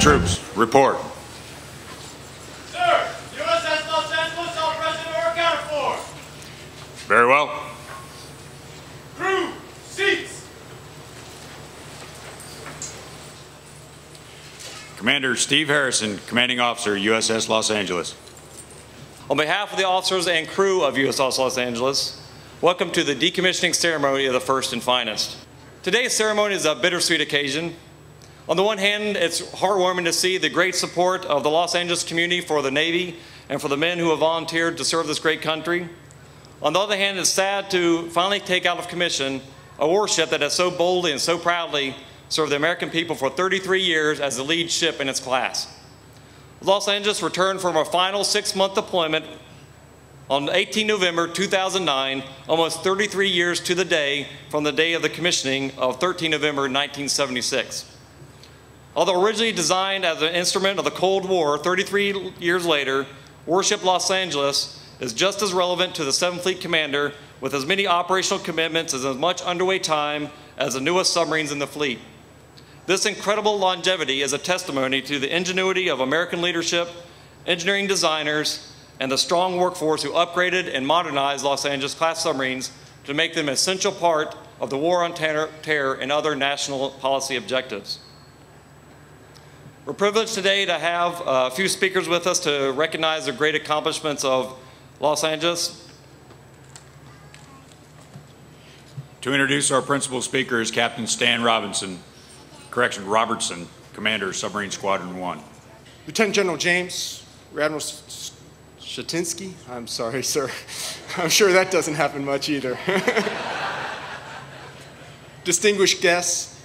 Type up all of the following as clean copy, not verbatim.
Troops, report. Sir, USS Los Angeles, all present or accounted for. Very well. Crew, seats. Commander Steve Harrison, Commanding Officer, USS Los Angeles. On behalf of the officers and crew of USS Los Angeles, welcome to the decommissioning ceremony of the First and Finest. Today's ceremony is a bittersweet occasion. On the one hand, it's heartwarming to see the great support of the Los Angeles community for the Navy and for the men who have volunteered to serve this great country. On the other hand, it's sad to finally take out of commission a warship that has so boldly and so proudly served the American people for 33 years as the lead ship in its class. Los Angeles returned from our final 6-month deployment on 18 November 2009, almost 33 years to the day from the day of the commissioning of 13 November 1976. Although originally designed as an instrument of the Cold War, 33 years later, Warship Los Angeles is just as relevant to the 7th Fleet Commander with as many operational commitments as much underway time as the newest submarines in the fleet. This incredible longevity is a testimony to the ingenuity of American leadership, engineering designers, and the strong workforce who upgraded and modernized Los Angeles-class submarines to make them an essential part of the war on terror and other national policy objectives. We're privileged today to have a few speakers with us to recognize the great accomplishments of Los Angeles. To introduce our principal speaker is Captain Stan Robertson, Commander, Submarine Squadron 1. Lieutenant General James Admiral Shatinsky. I'm sorry, sir. I'm sure that doesn't happen much either. Distinguished guests,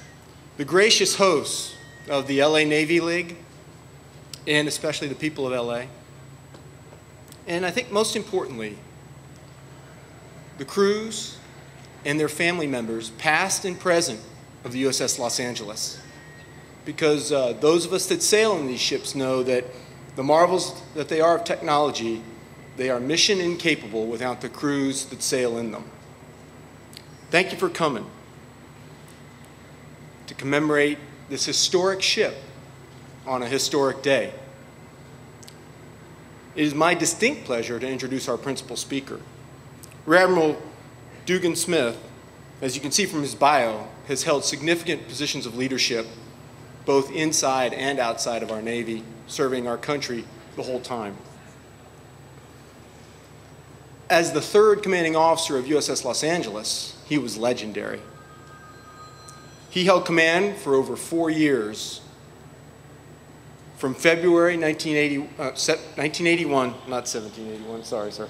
the gracious hosts of the LA Navy League, and especially the people of LA. And I think most importantly, the crews and their family members, past and present, of the USS Los Angeles. Because those of us that sail in these ships know that the marvels that they are of technology, they are mission incapable without the crews that sail in them. Thank you for coming to commemorate this historic ship on a historic day. It is my distinct pleasure to introduce our principal speaker. Rear Admiral Dugan Smith, as you can see from his bio, has held significant positions of leadership both inside and outside of our Navy, serving our country the whole time. As the 3rd commanding officer of USS Los Angeles, he was legendary. He held command for over 4 years, from February 1981, not 1781, sorry, sir,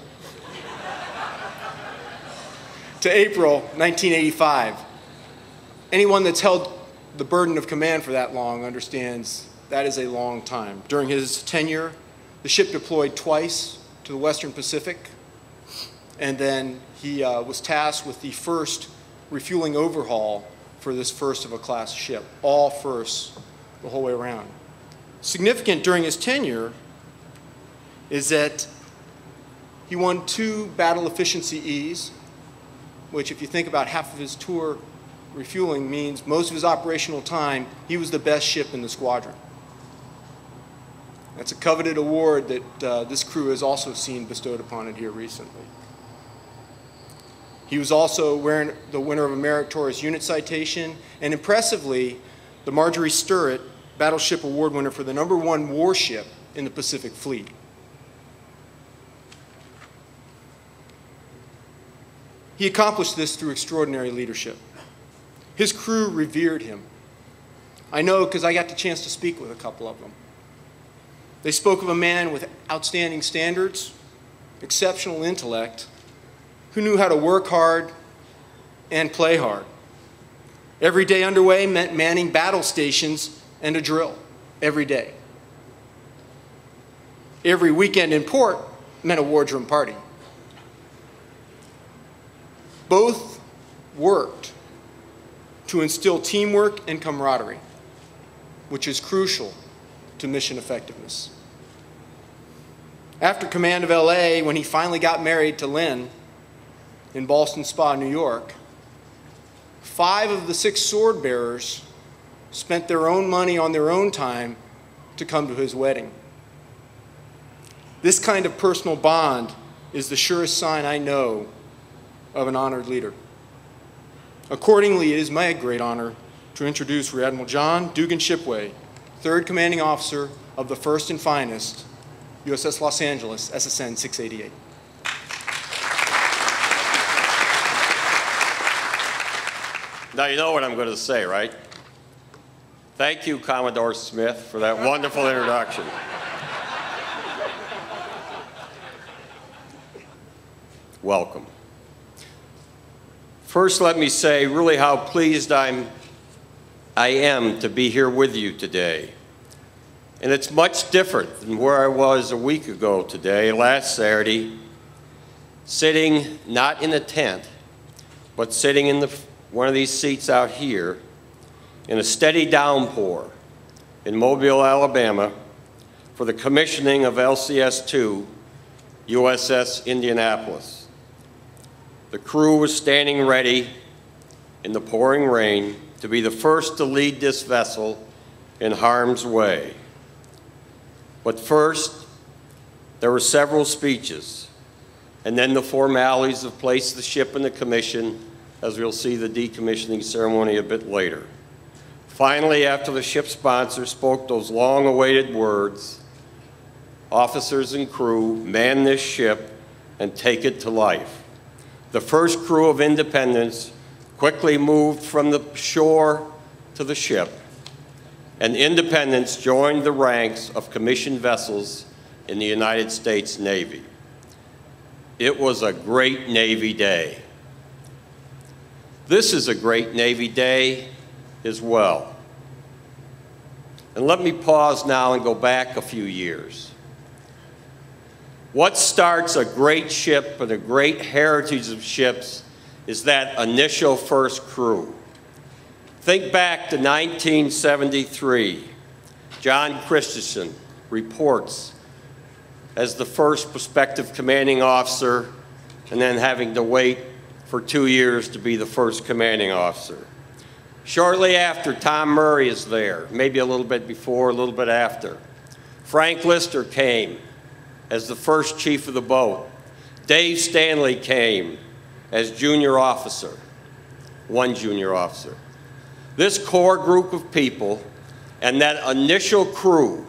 to April 1985. Anyone that's held the burden of command for that long understands that is a long time. During his tenure, the ship deployed twice to the Western Pacific, and then he was tasked with the first refueling overhaul for this first of a class ship, all firsts the whole way around. Significant during his tenure is that he won 2 battle efficiency E's, which if you think about half of his tour refueling means most of his operational time, he was the best ship in the squadron. That's a coveted award that this crew has also seen bestowed upon it here recently. He was also the winner of a meritorious unit citation, and impressively, the Marjorie Stewart Battleship Award winner for the #1 warship in the Pacific Fleet. He accomplished this through extraordinary leadership. His crew revered him. I know because I got the chance to speak with a couple of them. They spoke of a man with outstanding standards, exceptional intellect, who knew how to work hard and play hard. Every day underway meant manning battle stations and a drill every day. Every weekend in port meant a wardroom party. Both worked to instill teamwork and camaraderie, which is crucial to mission effectiveness. After command of LA, when he finally got married to Lynn in Ballston Spa, New York, 5 of the 6 sword bearers spent their own money on their own time to come to his wedding. This kind of personal bond is the surest sign I know of an honored leader. Accordingly, it is my great honor to introduce Rear Admiral John Dugan Shipway, 3rd Commanding Officer of the 1st and Finest, USS Los Angeles, SSN 688. Now you know what I'm going to say, right? Thank you, Commodore Smith, for that wonderful introduction. Welcome. First, let me say really how pleased I am to be here with you today. And it's much different than where I was a week ago today, last Saturday, sitting not in a tent, but sitting in one of these seats out here in a steady downpour in Mobile, Alabama, for the commissioning of LCS-2, USS Indianapolis. The crew was standing ready in the pouring rain to be the first to lead this vessel in harm's way. But first, there were several speeches, and then the formalities of placing the ship in the commission, as we'll see the decommissioning ceremony a bit later. Finally, after the ship sponsor spoke those long-awaited words, officers and crew man this ship and take it to life. The first crew of Independence quickly moved from the shore to the ship, and Independence joined the ranks of commissioned vessels in the United States Navy. It was a great Navy day. This is a great Navy day as well. And let me pause now and go back a few years. What starts a great ship and a great heritage of ships is that initial first crew. Think back to 1973. John Christensen reports as the first prospective commanding officer and then having to wait for 2 years to be the first commanding officer. Shortly after, Tom Murray is there, maybe a little bit before, a little bit after. Frank Lister came as the first chief of the boat. Dave Stanley came as junior officer, one junior officer. This core group of people and that initial crew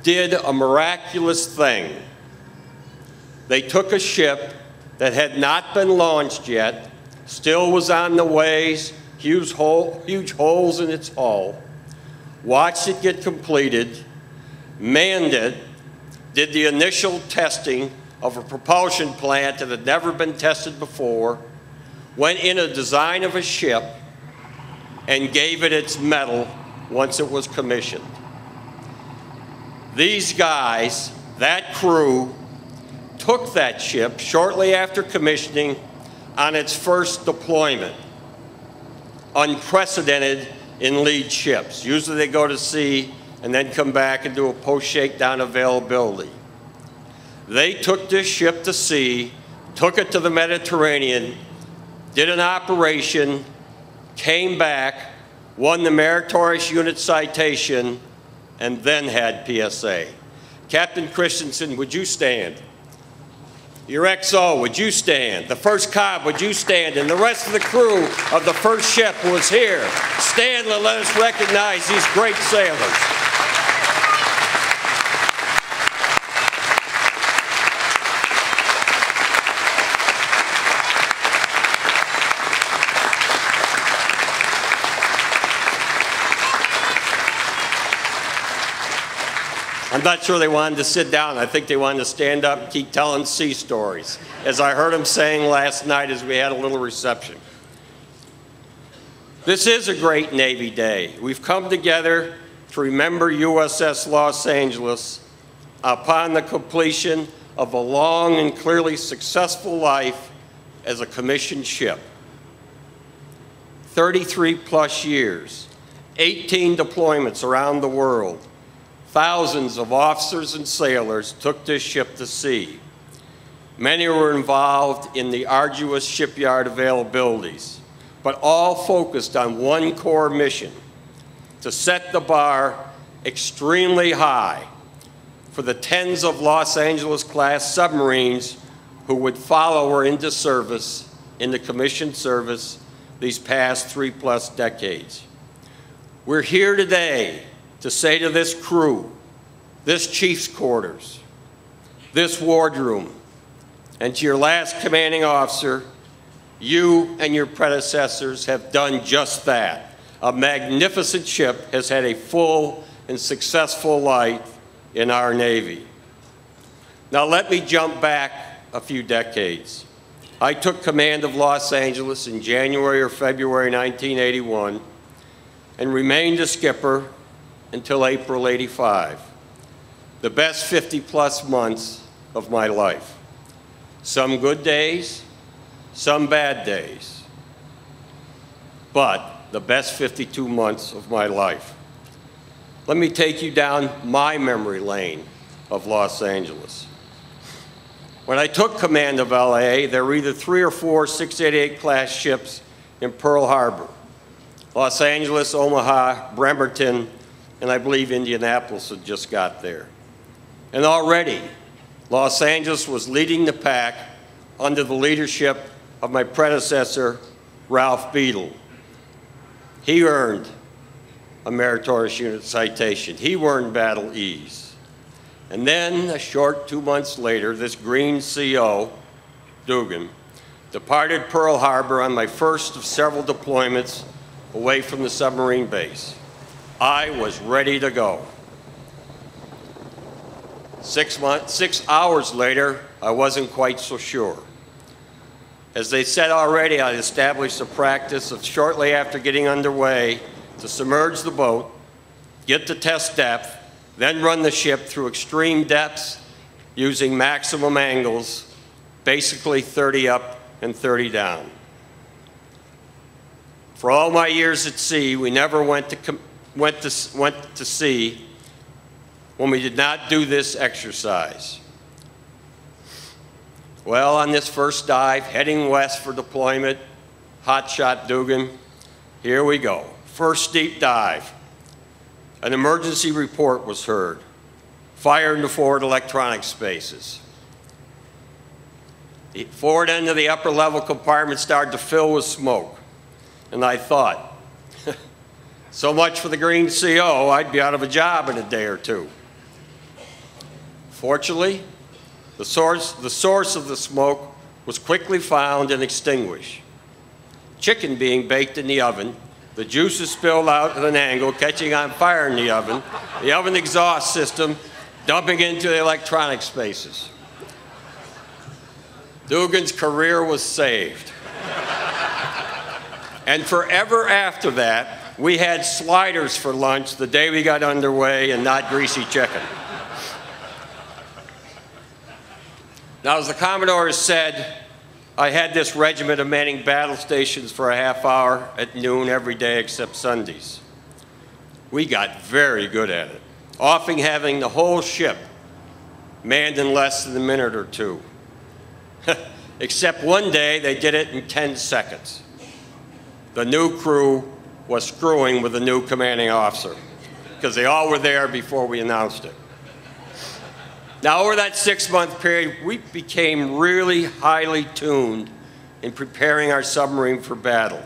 did a miraculous thing. They took a ship that had not been launched yet, still was on the ways, huge holes in its hull, watched it get completed, manned it, did the initial testing of a propulsion plant that had never been tested before, went in a design of a ship, and gave it its mettle once it was commissioned. These guys, that crew, took that ship shortly after commissioning on its first deployment. Unprecedented in lead ships. Usually they go to sea and then come back and do a post-shakedown availability. They took this ship to sea, took it to the Mediterranean, did an operation, came back, won the Meritorious Unit Citation, and then had PSA. Captain Christensen, would you stand? Your XO, would you stand? The first cob, would you stand? And the rest of the crew of the first ship was here. Stand and let us recognize these great sailors. I'm not sure they wanted to sit down. I think they wanted to stand up and keep telling sea stories, as I heard them saying last night as we had a little reception. This is a great Navy day. We've come together to remember USS Los Angeles upon the completion of a long and clearly successful life as a commissioned ship. 33+ years, 18 deployments around the world. Thousands of officers and sailors took this ship to sea. Many were involved in the arduous shipyard availabilities, but all focused on one core mission: to set the bar extremely high for the tens of Los Angeles-class submarines who would follow her into service, into commissioned service, these past 3+ decades. We're here today to say to this crew, this chief's quarters, this wardroom, and to your last commanding officer, you and your predecessors have done just that. A magnificent ship has had a full and successful life in our Navy. Now let me jump back a few decades. I took command of Los Angeles in January or February 1981 and remained a skipper until April '85, the best 50+ months of my life. Some good days, some bad days, but the best 52 months of my life. Let me take you down my memory lane of Los Angeles. When I took command of LA, there were either 3 or 4 688 class ships in Pearl Harbor. Los Angeles, Omaha, Bremerton, and I believe Indianapolis had just got there. And already, Los Angeles was leading the pack under the leadership of my predecessor, Ralph Beadle. He earned a meritorious unit citation. He earned battle ease. And then, a short 2 months later, this green CO, Dugan, departed Pearl Harbor on my first of several deployments away from the submarine base. I was ready to go. 6 hours later, I wasn't quite so sure. As they said already, I established a practice of shortly after getting underway to submerge the boat, get to test depth, then run the ship through extreme depths using maximum angles, basically 30 up and 30 down. For all my years at sea, we never went to sea when we did not do this exercise. Well, on this first dive, heading west for deployment, hotshot Dugan, here we go. First deep dive. An emergency report was heard. Fire in the forward electronic spaces. The forward end of the upper level compartment started to fill with smoke. And I thought, so much for the green CO, I'd be out of a job in a day or two. Fortunately, the source of the smoke was quickly found and extinguished. Chicken being baked in the oven, the juices spilled out at an angle, catching on fire in the oven exhaust system dumping into the electronic spaces. Dugan's career was saved. And forever after that, we had sliders for lunch the day we got underway and not greasy chicken. Now, as the Commodore has said, I had this regiment of manning battle stations for a half hour at noon every day except Sundays. We got very good at it, often having the whole ship manned in less than a minute or two. Except one day, they did it in 10 seconds. The new crew was screwing with the new commanding officer because they all were there before we announced it. Now, over that 6-month period, we became really highly tuned in preparing our submarine for battle.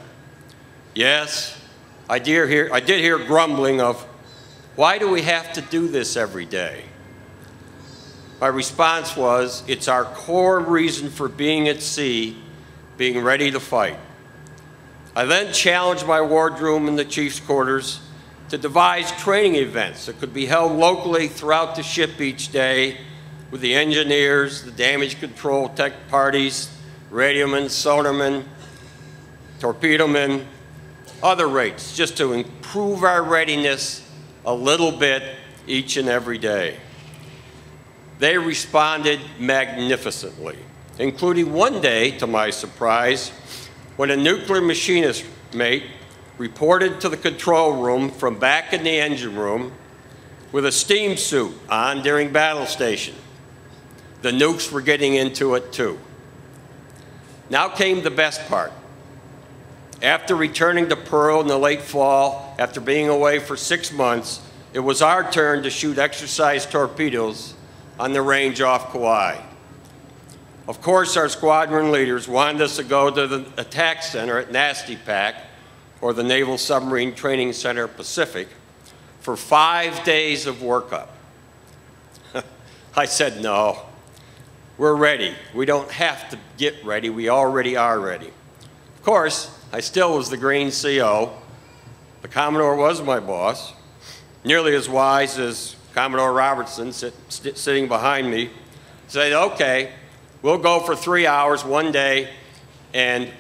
Yes, I did hear grumbling of, why do we have to do this every day? My response was, it's our core reason for being at sea, being ready to fight. I then challenged my wardroom in the chief's quarters to devise training events that could be held locally throughout the ship each day with the engineers, the damage control tech parties, radiomen, sonarmen, torpedomen, other rates, just to improve our readiness a little bit each and every day. They responded magnificently, including one day, to my surprise, when a nuclear machinist mate reported to the control room from back in the engine room with a steam suit on during battle station. The nukes were getting into it too. Now came the best part. After returning to Pearl in the late fall, after being away for 6 months, it was our turn to shoot exercise torpedoes on the range off Kauai. Of course, our squadron leaders wanted us to go to the attack center at Nasty Pack, or the Naval Submarine Training Center Pacific, for 5 days of workup. I said, no, we're ready. We don't have to get ready. We already are ready. Of course, I still was the green CO. The Commodore was my boss, nearly as wise as Commodore Robertson sitting behind me. Said, okay, we'll go for 3 hours one day, and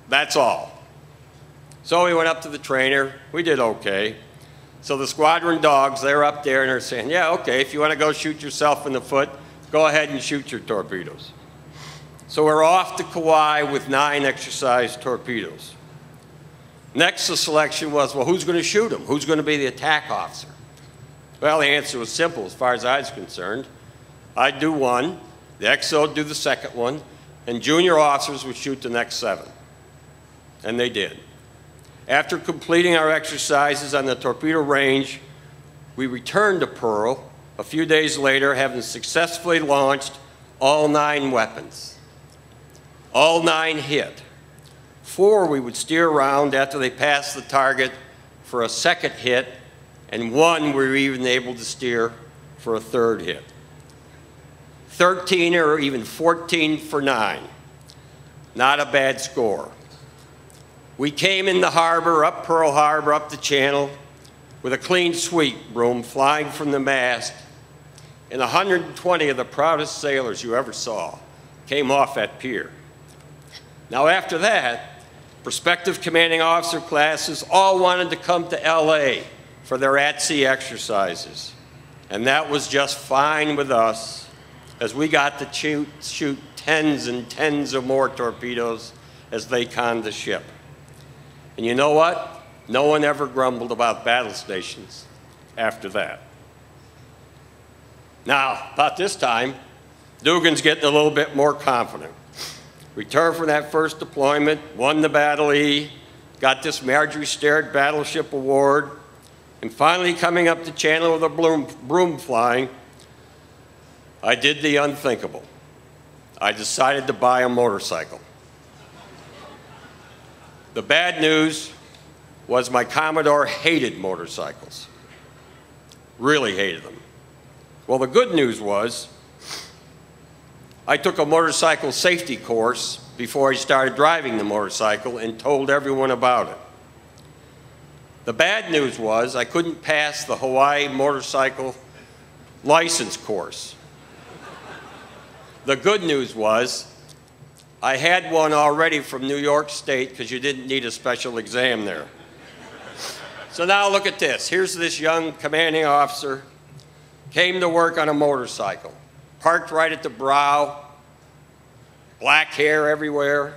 that's all. So we went up to the trainer. We did okay. So the squadron dogs, they're up there, and they're saying, yeah, okay, if you want to go shoot yourself in the foot, go ahead and shoot your torpedoes. So we're off to Kauai with 9 exercise torpedoes. Next, the selection was, well, who's going to shoot them? Who's going to be the attack officer? Well, the answer was simple as far as I was concerned. I'd do one, the XO would do the second one, and junior officers would shoot the next 7. And they did. After completing our exercises on the torpedo range, we returned to Pearl a few days later, having successfully launched all 9 weapons. All 9 hit. 4 we would steer around after they passed the target for a second hit, and 1 we were even able to steer for a 3rd hit. 13 or even 14 for 9. Not a bad score. We came in the harbor, up Pearl Harbor, up the channel, with a clean sweep broom flying from the mast, and 120 of the proudest sailors you ever saw came off that pier. Now after that, prospective commanding officer classes all wanted to come to LA for their at-sea exercises. And that was just fine with us, as we got to shoot tens and tens of more torpedoes as they conned the ship. And you know what? No one ever grumbled about battle stations after that. Now, about this time, Dugan's getting a little bit more confident. Returned from that first deployment, won the Battle E, got this Marjorie Sterrett Battleship Award, and finally coming up the channel with a broom flying, I did the unthinkable. I decided to buy a motorcycle. The bad news was my Commodore hated motorcycles. Really hated them. Well, the good news was I took a motorcycle safety course before I started driving the motorcycle and told everyone about it. The bad news was I couldn't pass the Hawaii motorcycle license course. The good news was I had one already from New York State because you didn't need a special exam there. So now look at this. Here's this young commanding officer, came to work on a motorcycle, parked right at the brow, black hair everywhere,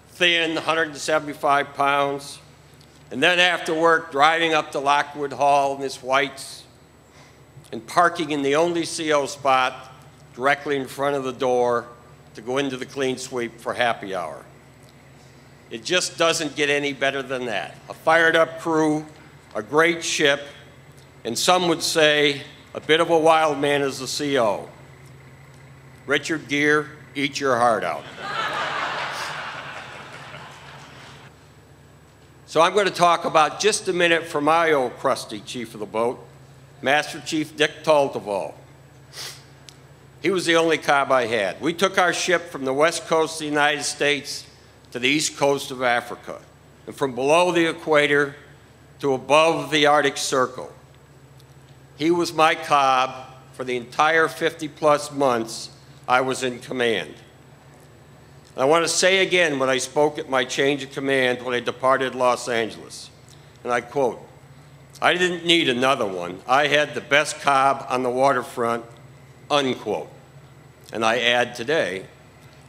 thin, 175 pounds, and then after work, driving up to Lockwood Hall in his whites and parking in the only CO spot directly in front of the door to go into the clean sweep for happy hour. It just doesn't get any better than that. A fired up crew, a great ship, and some would say a bit of a wild man as the CO. Richard Gere, eat your heart out. So I'm going to talk about just a minute for my old crusty chief of the boat, Master Chief Dick Taltavold. He was the only cob I had. We took our ship from the west coast of the United States to the east coast of Africa, and from below the equator to above the Arctic Circle. He was my cob for the entire 50-plus months I was in command. I want to say again what I spoke at my change of command when I departed Los Angeles, and I quote, "I didn't need another one. I had the best cob on the waterfront," unquote. And I add today,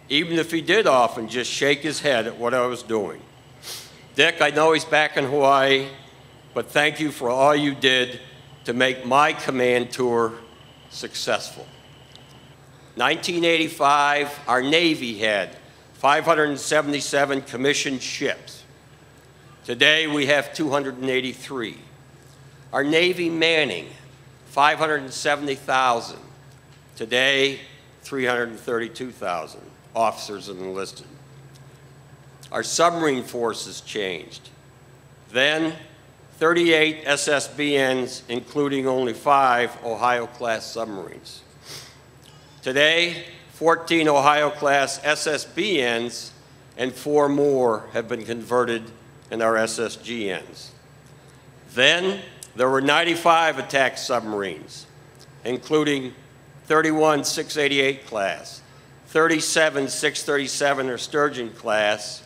even if he did often just shake his head at what I was doing. Dick, I know he's back in Hawaii, but thank you for all you did to make my command tour successful. 1985, our Navy had 577 commissioned ships. Today we have 283. Our Navy manning, 570,000. Today, 332,000 officers and enlisted. Our submarine force has changed. Then, 38 SSBNs, including only 5 Ohio-class submarines. Today, 14 Ohio-class SSBNs and 4 more have been converted in our SSGNs. Then, there were 95 attack submarines, including 31 688 class, 37 637 or Sturgeon class,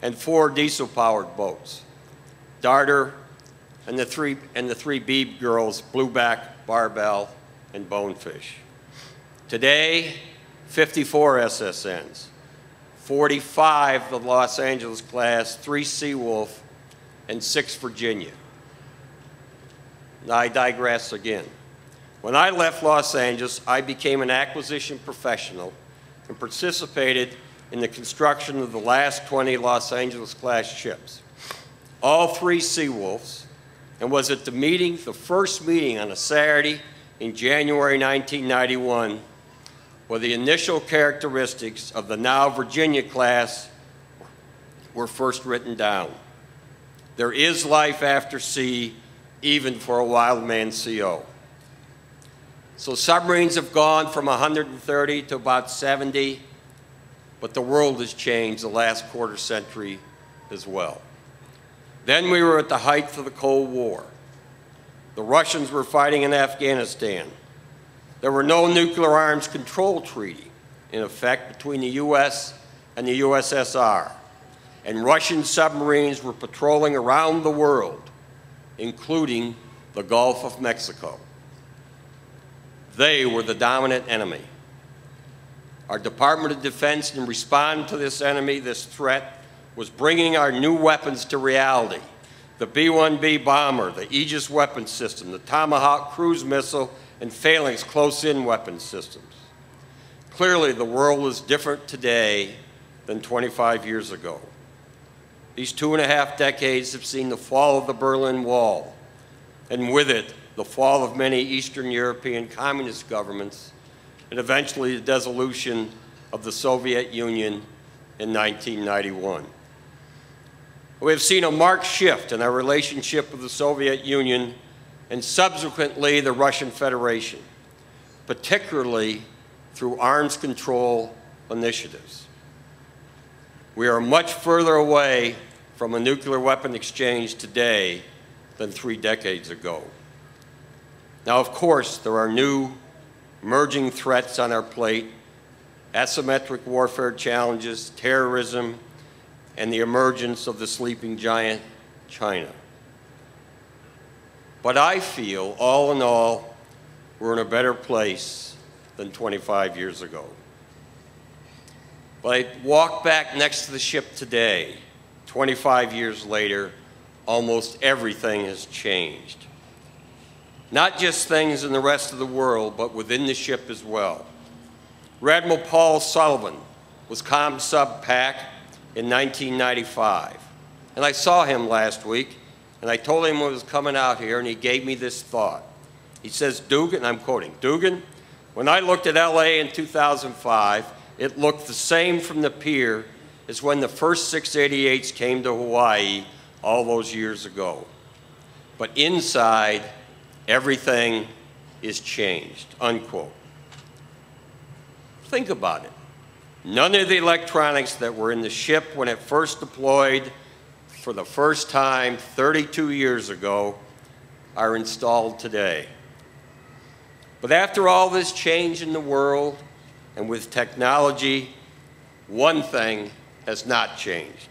and 4 diesel-powered boats, Darter, and the three Beeb girls, Blueback, Barbell, and Bonefish. Today, 54 SSNs, 45 the Los Angeles class, 3 Seawolf, and 6 Virginia. Now I digress again. When I left Los Angeles, I became an acquisition professional and participated in the construction of the last 20 Los Angeles class ships, all 3 Seawolves, and was at the first meeting on a Saturday in January 1991, where the initial characteristics of the now Virginia class were first written down. There is life after sea, even for a wild man CO. So submarines have gone from 130 to about 70, but the world has changed the last quarter century as well. Then we were at the height of the Cold War. The Russians were fighting in Afghanistan. There were no nuclear arms control treaty in effect between the US and the USSR, and Russian submarines were patrolling around the world, including the Gulf of Mexico. They were the dominant enemy. Our Department of Defense, in responding to this enemy, this threat, was bringing our new weapons to reality. The B-1B bomber, the Aegis weapon system, the Tomahawk cruise missile, and Phalanx close-in weapon systems. Clearly, the world is different today than 25 years ago. These 2.5 decades have seen the fall of the Berlin Wall, and with it, the fall of many Eastern European communist governments, and eventually the dissolution of the Soviet Union in 1991. We have seen a marked shift in our relationship with the Soviet Union and subsequently the Russian Federation, particularly through arms control initiatives. We are much further away from a nuclear weapon exchange today than 3 decades ago. Now, of course, there are new emerging threats on our plate: asymmetric warfare challenges, terrorism, and the emergence of the sleeping giant, China. But I feel, all in all, we're in a better place than 25 years ago. But I walk back next to the ship today, 25 years later, almost everything has changed. Not just things in the rest of the world, but within the ship as well. Rear Admiral Paul Sullivan was ComSub PAC in 1995. And I saw him last week, and I told him I was coming out here, and he gave me this thought. He says, Dugan, I'm quoting, Dugan, when I looked at LA in 2005, it looked the same from the pier as when the first 688s came to Hawaii all those years ago. But inside, everything is changed, unquote. Think about it. None of the electronics that were in the ship when it first deployed for the first time 32 years ago are installed today. But after all this change in the world and with technology, one thing has not changed: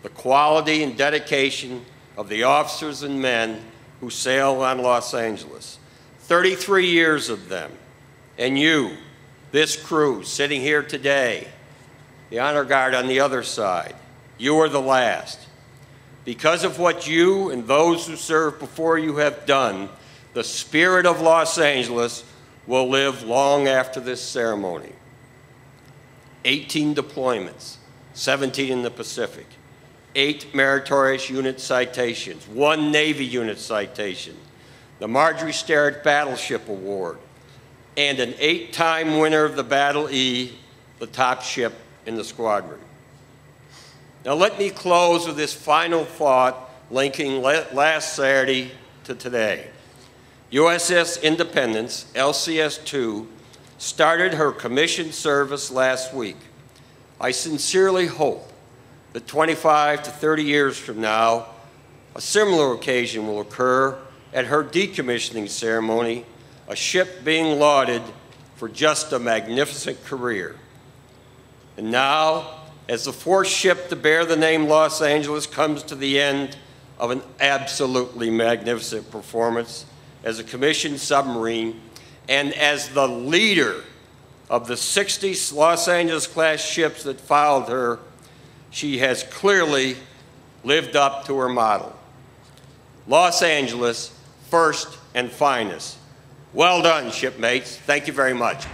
the quality and dedication of the officers and men who sail on Los Angeles. 33 years of them. And you, this crew sitting here today, the honor guard on the other side, you are the last. Because of what you and those who served before you have done, the spirit of Los Angeles will live long after this ceremony. 18 deployments, 17 in the Pacific, 8 meritorious unit citations, 1 Navy unit citation, the Marjorie Sterrett Battleship Award, and an 8-time winner of the Battle E, the top ship in the squadron. Now let me close with this final thought linking last Saturday to today. USS Independence, LCS-2, started her commissioned service last week. I sincerely hope that 25 to 30 years from now, a similar occasion will occur at her decommissioning ceremony, a ship being lauded for just a magnificent career. And now, as the fourth ship to bear the name Los Angeles comes to the end of an absolutely magnificent performance as a commissioned submarine, and as the leader of the 60 Los Angeles-class ships that followed her, she has clearly lived up to her motto. Los Angeles, first and finest. Well done, shipmates. Thank you very much.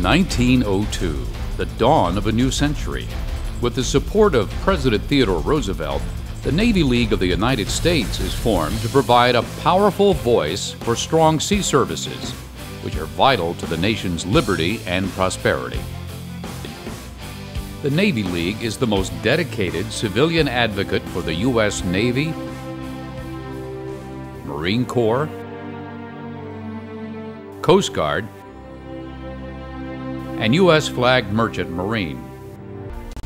(1902), the dawn of a new century. With the support of President Theodore Roosevelt, the Navy League of the United States is formed to provide a powerful voice for strong sea services, which are vital to the nation's liberty and prosperity. The Navy League is the most dedicated civilian advocate for the U.S. Navy, Marine Corps, Coast Guard, and U.S. flagged merchant marine.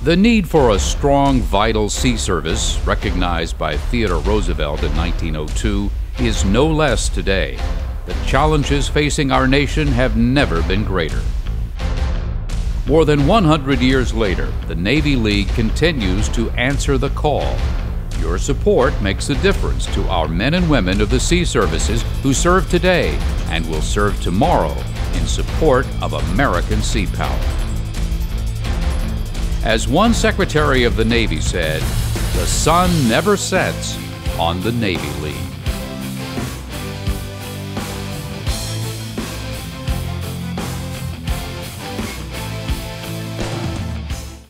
The need for a strong, vital sea service, recognized by Theodore Roosevelt in 1902, is no less today. The challenges facing our nation have never been greater. More than 100 years later, the Navy League continues to answer the call. Your support makes a difference to our men and women of the sea services who serve today and will serve tomorrow in support of American sea power. As one Secretary of the Navy said, "The sun never sets on the Navy League."